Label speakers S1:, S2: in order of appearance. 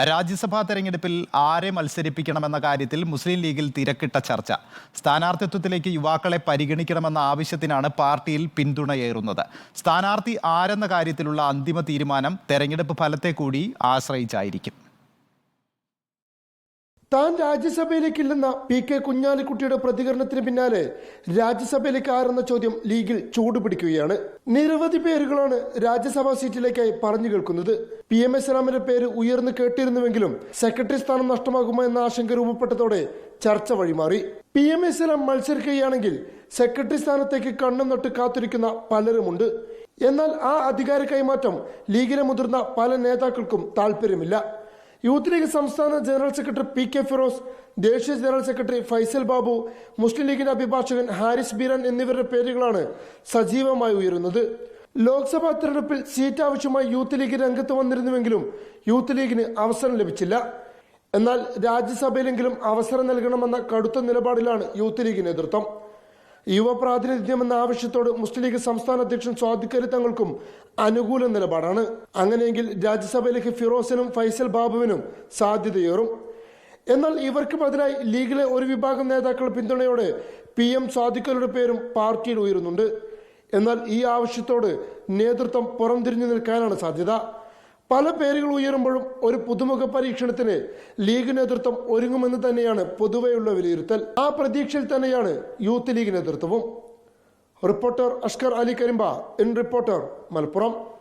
S1: രാജ്യസഭാ തെരഞ്ഞെടുപ്പിൽ ആരെ മത്സരിപ്പിക്കണമെന്ന കാര്യത്തിൽ മുസ്ലിം ലീഗിൽ തിരക്കിട്ട ചർച്ച. സ്ഥാനാർത്ഥിത്വത്തിലേക്ക് യുവാക്കളെ പരിഗണിക്കണമെന്ന ആവശ്യത്തിനാണ് പാർട്ടിയിൽ പിന്തുണയേറുന്നത്. സ്ഥാനാർത്ഥി ആരെന്ന കാര്യത്തിലുള്ള അന്തിമ തീരുമാനം തെരഞ്ഞെടുപ്പ് ഫലത്തെ കൂടി ആശ്രയിച്ചായിരിക്കും.
S2: താൻ രാജ്യസഭയിലേക്കില്ലെന്ന PK കുഞ്ഞാലിക്കുട്ടിയുടെ പ്രതികരണത്തിന് പിന്നാലെ രാജ്യസഭയിലേക്ക് ആരെന്ന ചോദ്യം ലീഗിൽ ചൂടുപിടിക്കുകയാണ്. നിരവധി പേരുകളാണ് രാജ്യസഭാ സീറ്റിലേക്കായി പറഞ്ഞു കേൾക്കുന്നത്. PMS രാമന്റെ പേര് ഉയർന്നു കേട്ടിരുന്നുവെങ്കിലും സെക്രട്ടറി സ്ഥാനം നഷ്ടമാകുമോ എന്ന ആശങ്ക രൂപപ്പെട്ടതോടെ ചർച്ച വഴിമാറി. PMS രാം മത്സരിക്കുകയാണെങ്കിൽ സെക്രട്ടറി സ്ഥാനത്തേക്ക് കണ്ണും നട്ട് കാത്തിരിക്കുന്ന പലരുമുണ്ട്. എന്നാൽ ആ അധികാര കൈമാറ്റം ലീഗിലെ മുതിർന്ന പല നേതാക്കൾക്കും താല്പര്യമില്ല. യൂത്ത് ലീഗ് സംസ്ഥാന ജനറൽ സെക്രട്ടറി PK ഫിറോസ്, ദേശീയ ജനറൽ സെക്രട്ടറി ഫൈസൽ ബാബു, മുസ്ലിം ലീഗിന്റെ അഭിഭാഷകൻ ഹാരിസ് ബീരാൻ എന്നിവരുടെ പേരുകളാണ് സജീവമായി ഉയരുന്നത്. ലോക്സഭാ തെരഞ്ഞെടുപ്പിൽ സീറ്റ് ആവശ്യമായി യൂത്ത് ലീഗ് രംഗത്ത് വന്നിരുന്നുവെങ്കിലും യൂത്ത് ലീഗിന് അവസരം ലഭിച്ചില്ല. എന്നാൽ രാജ്യസഭയിലെങ്കിലും അവസരം നൽകണമെന്ന കടുത്ത നിലപാടിലാണ് യൂത്ത് ലീഗ് നേതൃത്വം. യുവ പ്രാതിനിധ്യം എന്ന ആവശ്യത്തോട് മുസ്ലിം ലീഗ് സംസ്ഥാന അധ്യക്ഷൻ സ്വാദിഖ് അലി തങ്ങൾക്കും അനുകൂല നിലപാടാണ്. അങ്ങനെയെങ്കിൽ രാജ്യസഭയിലേക്ക് ഫിറോസിനും ഫൈസൽ ബാബുവിനും സാധ്യതയേറും. എന്നാൽ ഇവർക്ക് ബദലായി ലീഗിലെ ഒരു വിഭാഗം നേതാക്കൾ പിന്തുണയോടെ PM സ്വാദിഖ് അലിയുടെ പേരും പാർട്ടിയിൽ ഉയരുന്നുണ്ട്. എന്നാൽ ഈ ആവശ്യത്തോട് നേതൃത്വം പുറംതിരിഞ്ഞു നിൽക്കാനാണ് സാധ്യത. പല പേരുകൾ ഉയരുമ്പോഴും ഒരു പുതുമുഖ പരീക്ഷണത്തിന് ലീഗ് നേതൃത്വം ഒരുങ്ങുമെന്ന് തന്നെയാണ് പൊതുവെയുള്ള വിലയിരുത്തൽ. ആ പ്രതീക്ഷയിൽ തന്നെയാണ് യൂത്ത് ലീഗ് നേതൃത്വവും. Reporter Ashkar Ali Karimba, in reporter, Malappuram.